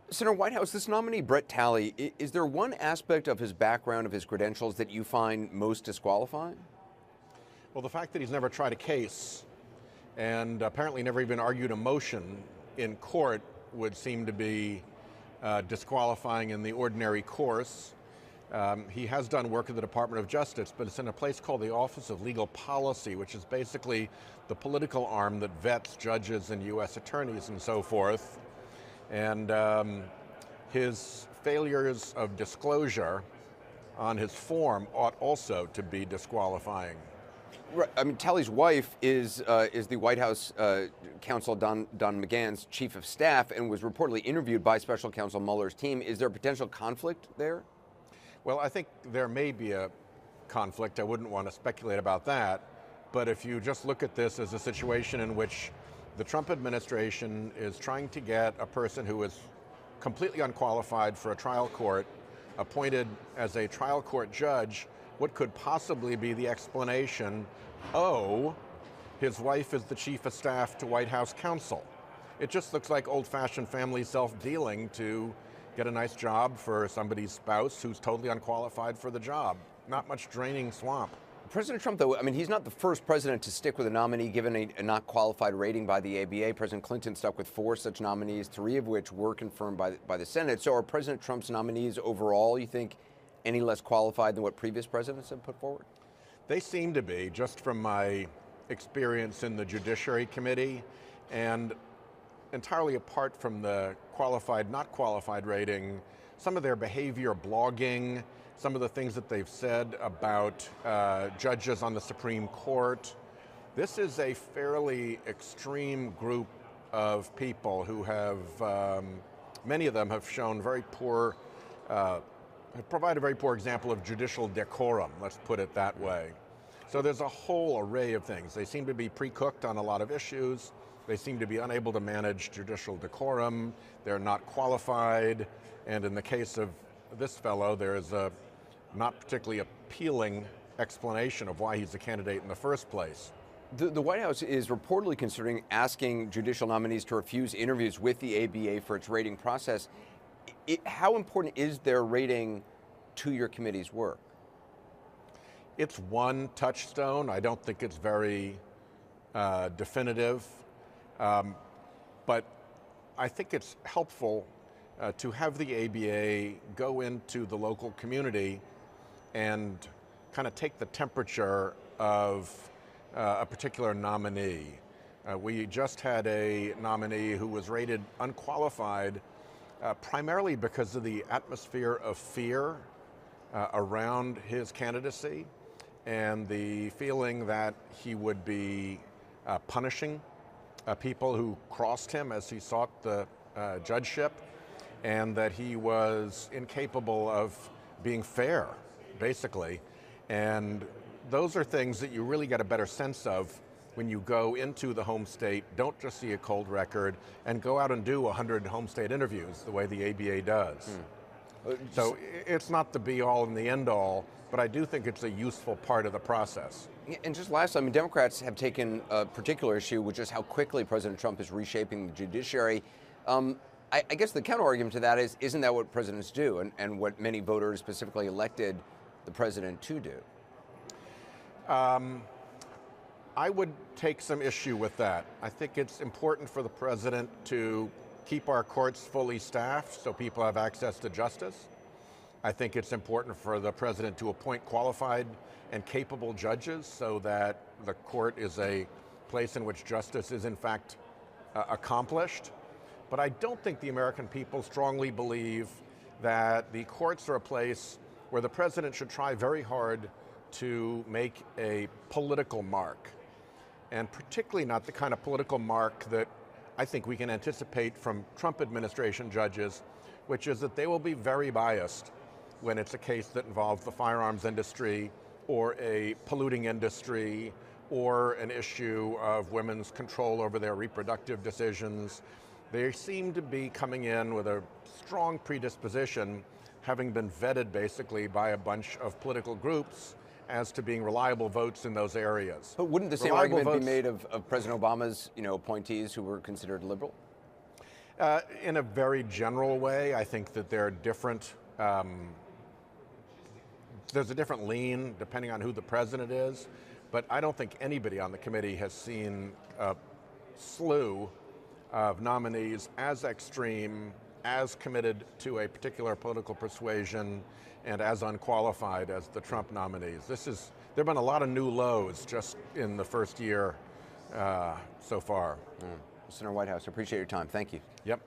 Senator Whitehouse, this nominee, Brett Talley, is there one aspect of his background, of his credentials, that you find most disqualifying? Well, the fact that he's never tried a case and apparently never even argued a motion in court would seem to be disqualifying in the ordinary course. He has done work at the Department of Justice, but it's in a place called the Office of Legal Policy, which is basically the political arm that vets judges and U.S. attorneys and so forth. And his failures of disclosure on his form ought also to be disqualifying. Right. I mean, Talley's wife is the White House counsel Don McGahn's chief of staff and was reportedly interviewed by Special Counsel Mueller's team. Is there a potential conflict there? Well, I think there may be a conflict. I wouldn't want to speculate about that. But if you just look at this as a situation in which the Trump administration is trying to get a person who is completely unqualified for a trial court appointed as a trial court judge, what could possibly be the explanation? Oh, his wife is the chief of staff to White House counsel. It just looks like old-fashioned family self-dealing to get a nice job for somebody's spouse who's totally unqualified for the job. Not much draining swamp. President Trump, though, I mean, he's not the first president to stick with a nominee given a not qualified rating by the ABA. President Clinton stuck with 4 such nominees, 3 of which were confirmed by the Senate. So are President Trump's nominees overall, you think, any less qualified than what previous presidents have put forward? They seem to be, just from my experience in the Judiciary Committee, and entirely apart from the qualified, not qualified rating, some of their behavior, blogging, some of the things that they've said about judges on the Supreme Court. This is a fairly extreme group of people who have, many of them have shown very poor, have provided a very poor example of judicial decorum, let's put it that way. So there's a whole array of things. They seem to be pre-cooked on a lot of issues. They seem to be unable to manage judicial decorum. They're not qualified. And in the case of this fellow, there is a not particularly appealing explanation of why he's a candidate in the first place. The White House is reportedly considering asking judicial nominees to refuse interviews with the ABA for its rating process. How important is their rating to your committee's work? It's one touchstone. I don't think it's very definitive, but I think it's helpful to have the ABA go into the local community and kind of take the temperature of a particular nominee. We just had a nominee who was rated unqualified primarily because of the atmosphere of fear around his candidacy and the feeling that he would be punishing people who crossed him as he sought the judgeship, and that he was incapable of being fair, basically. And those are things that you really get a better sense of when you go into the home state, don't just see a cold record, and go out and do 100 home state interviews the way the ABA does. So it's not the be-all and the end-all, but I do think it's a useful part of the process. And just lastly, I mean, Democrats have taken a particular issue with just how quickly President Trump is reshaping the judiciary. I guess the counter-argument to that is, isn't that what presidents do, and what many voters specifically elected the president to do? I would take some issue with that. I think it's important for the president to keep our courts fully staffed so people have access to justice. I think it's important for the president to appoint qualified and capable judges so that the court is a place in which justice is in fact accomplished. But I don't think the American people strongly believe that the courts are a place where the president should try very hard to make a political mark, and particularly not the kind of political mark that I think we can anticipate from Trump administration judges, which is that they will be very biased when it's a case that involves the firearms industry or a polluting industry or an issue of women's control over their reproductive decisions. They seem to be coming in with a strong predisposition, having been vetted basically by a bunch of political groups as to being reliable votes in those areas. But wouldn't the same argument be made of President Obama's, appointees who were considered liberal? In a very general way, I think that there are different, there's a different lean depending on who the president is, but I don't think anybody on the committee has seen a slew of nominees as extreme, as committed to a particular political persuasion, and as unqualified as the Trump nominees. There have been a lot of new lows just in the first year so far. Senator Whitehouse, I appreciate your time. Thank you. Yep.